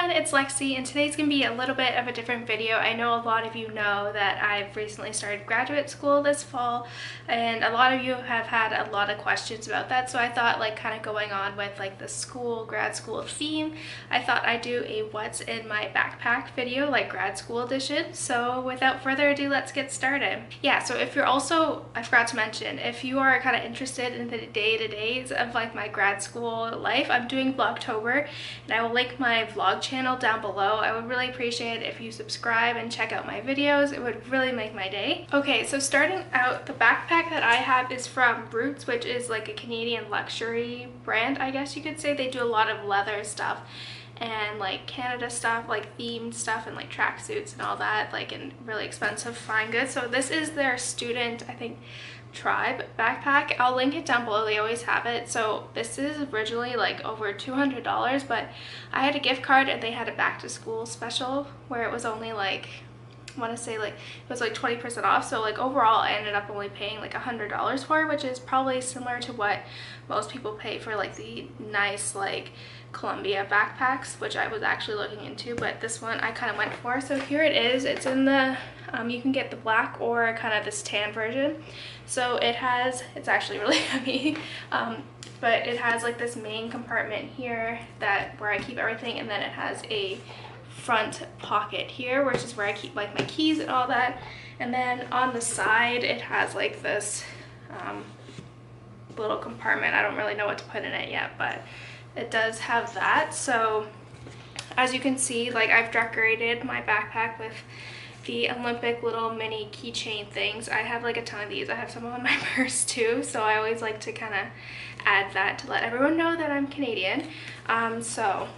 everyone, it's Lexi, and today's gonna be a little bit of a different video. I know a lot of you know that I've recently started graduate school this fall, and a lot of you have had a lot of questions about that, so I thought, like, kind of going on with like the grad school theme, I thought I'd do a what's in my backpack video, like grad school edition. So without further ado, let's get started. Yeah, so if you're also, I forgot to mention, if you are kind of interested in the day-to-days of like my grad school life, I'm doing Vlogtober, and I will link my vlog channel down below. I would really appreciate it if you subscribe and check out my videos. It would really make my day. Okay, so starting out, the backpack that I have is from Roots, which is like a Canadian luxury brand, I guess you could say. They do a lot of leather stuff and like Canada stuff, like themed stuff, and like tracksuits and all that, like in really expensive fine goods. So this is their student, I think, Tribe backpack. I'll link it down below. They always have it. So this is originally like over $200, but I had a gift card and they had a back to school special where it was only like, I want to say like it was like 20% off. So like overall I ended up only paying like $100 for it, which is probably similar to what most people pay for like the nice like Columbia backpacks, which I was actually looking into, but this one I kind of went for. So here it is. It's in the you can get the black or kind of this tan version. So it has, it's actually really heavy, but it has like this main compartment here where I keep everything, and then it has a front pocket here, which is where I keep like my keys and all that. And then on the side it has like this little compartment. I don't really know what to put in it yet, but it does have that. So as you can see, like I've decorated my backpack with the Olympic little mini keychain things. I have like a ton of these. I have some on my purse too, so I always like to kind of add that to let everyone know that I'm Canadian. So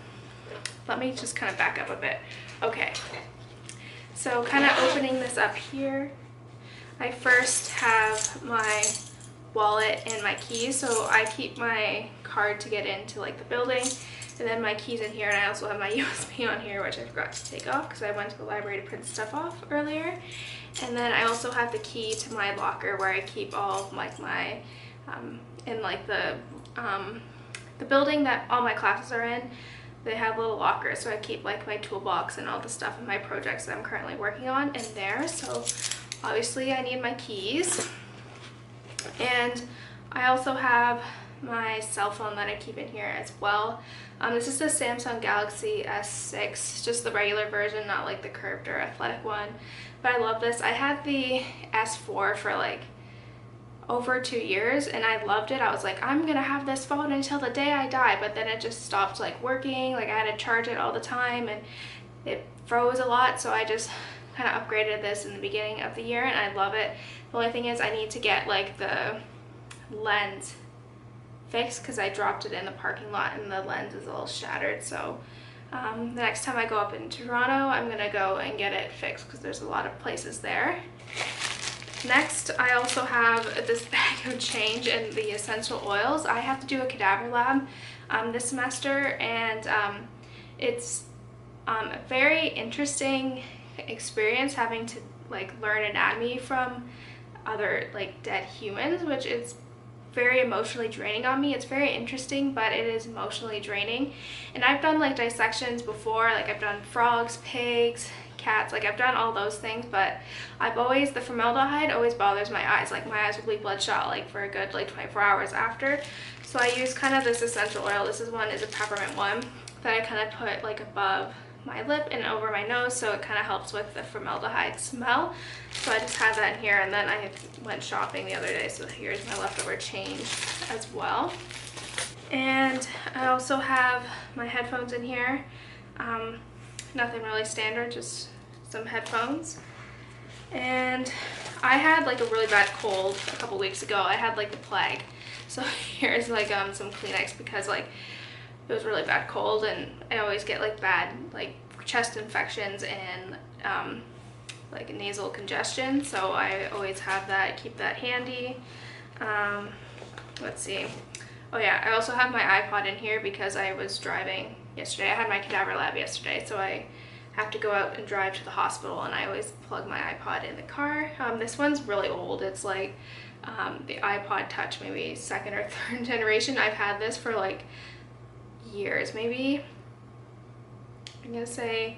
let me just kind of back up a bit. Okay, so kind of opening this up here, I first have my wallet and my keys. So I keep my card to get into like the building, and then my keys in here, and I also have my USB on here, which I forgot to take off because I went to the library to print stuff off earlier. And then I also have the key to my locker where I keep all of like my in like the building that all my classes are in. They have little lockers, so I keep like my toolbox and all the stuff and my projects that I'm currently working on in there. So obviously I need my keys. And I also have my cell phone that I keep in here as well. This is the Samsung Galaxy S6, just the regular version, not like the curved or athletic one. But I love this. I had the S4 for like over 2 years and I loved it. I was like, I'm gonna have this phone until the day I die, but then it just stopped like working. Like I had to charge it all the time and it froze a lot, so I just kind of upgraded this in the beginning of the year and I love it. The only thing is I need to get like the lens fixed because I dropped it in the parking lot and the lens is a little shattered. So the next time I go up in Toronto, I'm gonna go and get it fixed because there's a lot of places there. Next, I also have this bag of change and the essential oils. I have to do a cadaver lab this semester, and it's a very interesting experience having to like learn anatomy from other like dead humans, which is very emotionally draining on me. It's very interesting, but it is emotionally draining. And I've done like dissections before, like I've done frogs, pigs, cats, like I've done all those things, but the formaldehyde always bothers my eyes. Like my eyes will be bloodshot like for a good like 24 hours after. So I use kind of this essential oil. This is a peppermint one that I kind of put like above my lip and over my nose, so it kind of helps with the formaldehyde smell. So I just have that in here, and then I went shopping the other day, so here's my leftover change as well. And I also have my headphones in here. Nothing really standard, just some headphones. And I had like a really bad cold a couple weeks ago. I had like the plague, so here's like some Kleenex because like it was really bad cold, and I always get like bad like chest infections and like nasal congestion, so I always have that, keep that handy. Let's see, oh yeah, I also have my iPod in here because I was driving yesterday. I had my cadaver lab yesterday, so I have to go out and drive to the hospital, and I always plug my iPod in the car. This one's really old. It's like the iPod Touch, maybe second or third generation. I've had this for like years, maybe I'm gonna say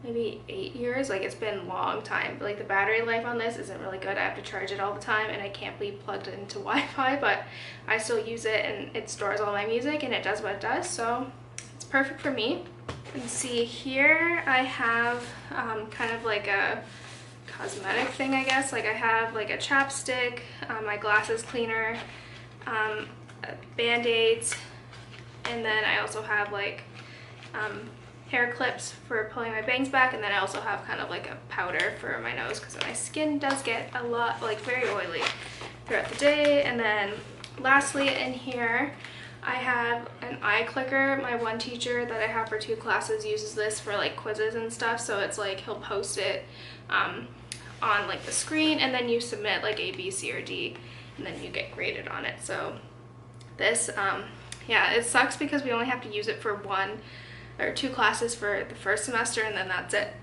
maybe 8 years. Like, it's been a long time, but like the battery life on this isn't really good. I have to charge it all the time and I can't be plugged into Wi-Fi, but I still use it and it stores all my music and it does what it does, so it's perfect for me. You can see here I have kind of like a cosmetic thing, I guess. Like, I have like a chapstick, my glasses cleaner, band-aids, and then I also have like hair clips for pulling my bangs back, and then I also have kind of like a powder for my nose because my skin does get a lot, like, very oily throughout the day. And then lastly in here I have an eye clicker. My one teacher that I have for 2 classes uses this for like quizzes and stuff, so it's like he'll post it on like the screen, and then you submit like A, B, C, or D, and then you get graded on it. So this yeah, it sucks because we only have to use it for 1 or 2 classes for the first semester, and then that's it.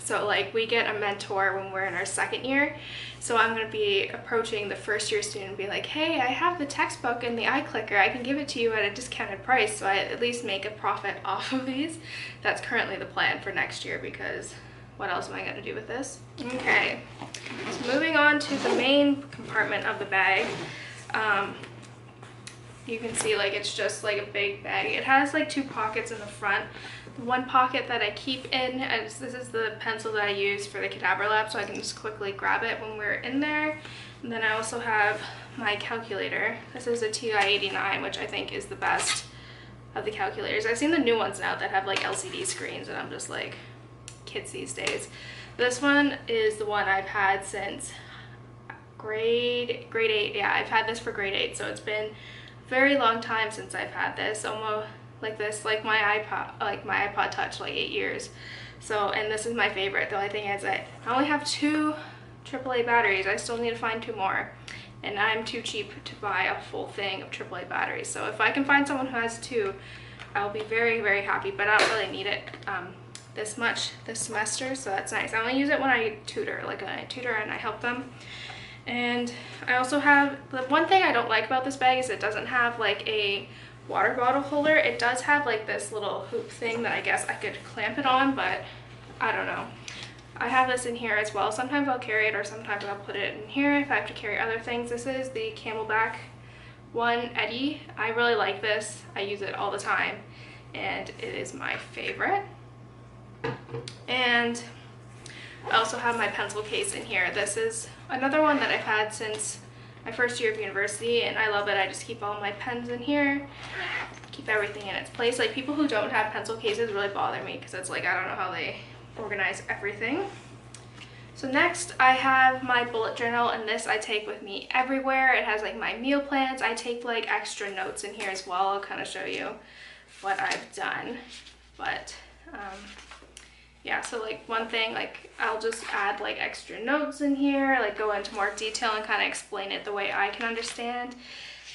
So like, we get a mentor when we're in our 2nd year, so I'm going to be approaching the 1st year student and be like, hey, I have the textbook and the eye clicker, I can give it to you at a discounted price, so I at least make a profit off of these. That's currently the plan for next year, because what else am I going to do with this? Okay, so moving on to the main compartment of the bag. You can see, like, it's just like a big bag. It has like 2 pockets in the front. The one pocket that I keep in, this is the pencil that I use for the cadaver lab, so I can just quickly grab it when we're in there. And then I also have my calculator. This is a TI-89, which I think is the best of the calculators. I've seen the new ones now that have like LCD screens, and I'm just like, kids these days. This one is the one I've had since grade 8. Yeah, I've had this for grade 8, so it's been very long time since I've had this, almost like this, like my iPod Touch, like 8 years. So, and this is my favorite. The only thing is I only have 2 AAA batteries. I still need to find 2 more, and I'm too cheap to buy a full thing of AAA batteries. So if I can find someone who has 2, I'll be very, very happy, but I don't really need it this much this semester, so that's nice. I only use it when I tutor, like when I tutor and I help them. And I also have, the one thing I don't like about this bag is it doesn't have like a water bottle holder. It does have like this little hoop thing that I guess I could clamp it on, but I don't know. I have this in here as well. Sometimes I'll carry it, or sometimes I'll put it in here if I have to carry other things. This is the Camelback one Eddie. I really like this. I use it all the time, and it is my favorite. And I also have my pencil case in here. This is another one that I've had since my 1st year of university, and I love it. I just keep all my pens in here, keep everything in its place. Like, people who don't have pencil cases really bother me, because it's like, I don't know how they organize everything. So next I have my bullet journal, and this I take with me everywhere. It has like my meal plans. I take like extra notes in here as well. I'll kind of show you what I've done, but yeah, so like one thing, like I'll just add like extra notes in here, like go into more detail and kind of explain it the way I can understand.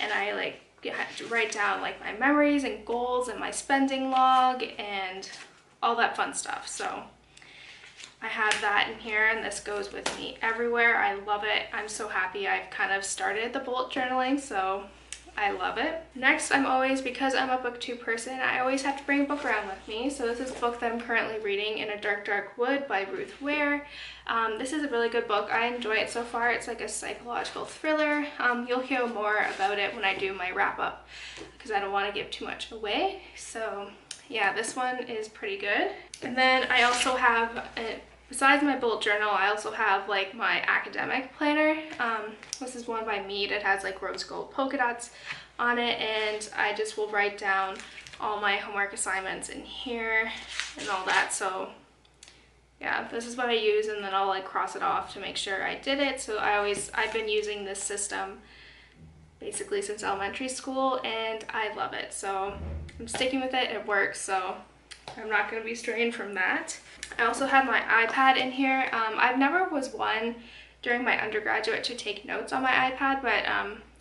And I like have to write down like my memories and goals and my spending log and all that fun stuff. So I have that in here, and this goes with me everywhere. I love it. I'm so happy I've kind of started the bullet journaling, so I love it. Next, because I'm a booktube person, I always have to bring a book around with me. So this is a book that I'm currently reading, In a Dark, Dark Wood by Ruth Ware. This is a really good book. I enjoy it so far. It's like a psychological thriller. You'll hear more about it when I do my wrap up, because I don't want to give too much away. So yeah, this one is pretty good. And then I also have, besides my bullet journal, I also have like my academic planner. This is one by Mead. It has like rose gold polka dots on it, and I just will write down all my homework assignments in here and all that. So yeah, this is what I use, and then I'll like cross it off to make sure I did it. So I've been using this system basically since elementary school, and I love it. So I'm sticking with it. It works, so I'm not going to be straying from that. I also have my iPad in here. I've never was one during my undergraduate to take notes on my iPad, but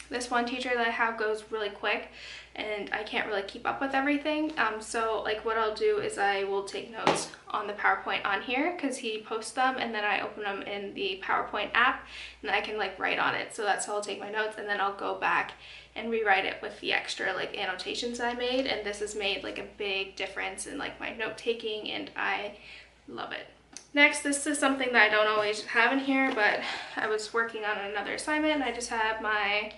this one teacher that I have goes really quick, and I can't really keep up with everything. So like what I'll do is I will take notes on the PowerPoint on here, because he posts them, and then I open them in the PowerPoint app, and then I can like write on it. So that's how I'll take my notes, and then I'll go back and rewrite it with the extra like annotations I made, and this has made like a big difference in like my note taking, and I love it. Next, this is something that I don't always have in here, but I was working on another assignment and I just have my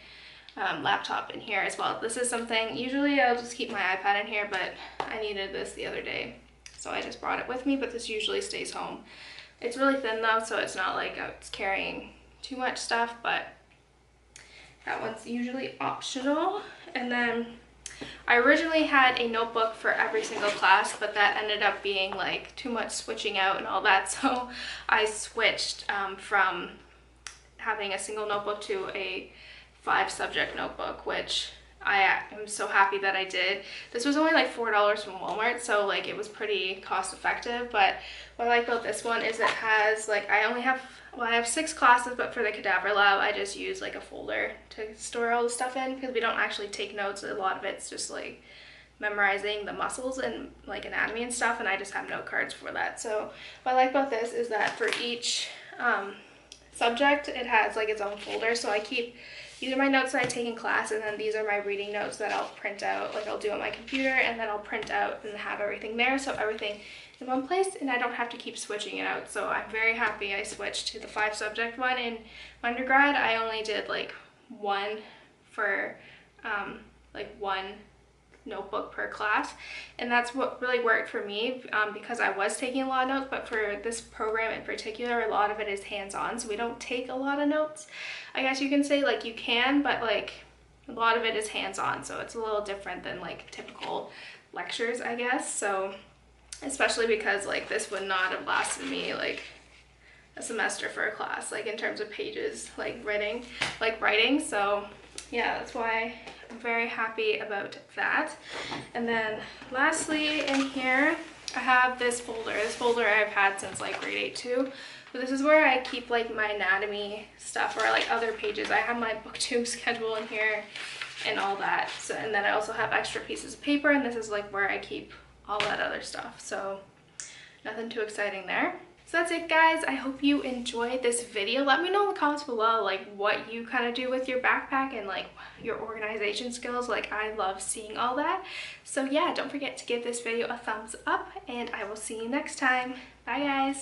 laptop in here as well. This is something, usually I'll just keep my iPad in here, but I needed this the other day, so I just brought it with me, but this usually stays home. It's really thin though, so it's not like it's carrying too much stuff, but that one's usually optional. And then I originally had a notebook for every single class, but that ended up being like too much switching out and all that, so I switched from having a single notebook to a 5-subject notebook, which I am so happy that I did. This was only like $4 from Walmart, so like it was pretty cost effective. But what I like about this one is it has like, I have 6 classes, but for the cadaver lab I just use like a folder to store all the stuff in, because we don't actually take notes. A lot of it's just like memorizing the muscles and like anatomy and stuff, and I just have note cards for that. So what I like about this is that for each subject it has like its own folder, so I keep, these are my notes that I take in class, and then these are my reading notes that I'll print out, like I'll do on my computer, and then I'll print out and have everything there, so everything in one place, and I don't have to keep switching it out. So I'm very happy I switched to the 5-subject one. In undergrad I only did like one for like one notebook per class, and that's what really worked for me, because I was taking a lot of notes. But for this program in particular, a lot of it is hands-on, so we don't take a lot of notes, I guess you can say. Like you can, but like a lot of it is hands-on, so it's a little different than like typical lectures, I guess. So especially because like this would not have lasted me like a semester for a class, like in terms of pages, like writing. So yeah, that's why I'm very happy about that. And then lastly in here I have this folder. This folder I've had since like grade 8 too. But this is where I keep like my anatomy stuff, or like other pages. I have my booktube schedule in here and all that. So, and then I also have extra pieces of paper, and this is like where I keep all that other stuff. So nothing too exciting there. So that's it, guys. I hope you enjoyed this video. Let me know in the comments below like what you kind of do with your backpack and like your organization skills. Like I love seeing all that. So yeah, don't forget to give this video a thumbs up, and I will see you next time. Bye guys.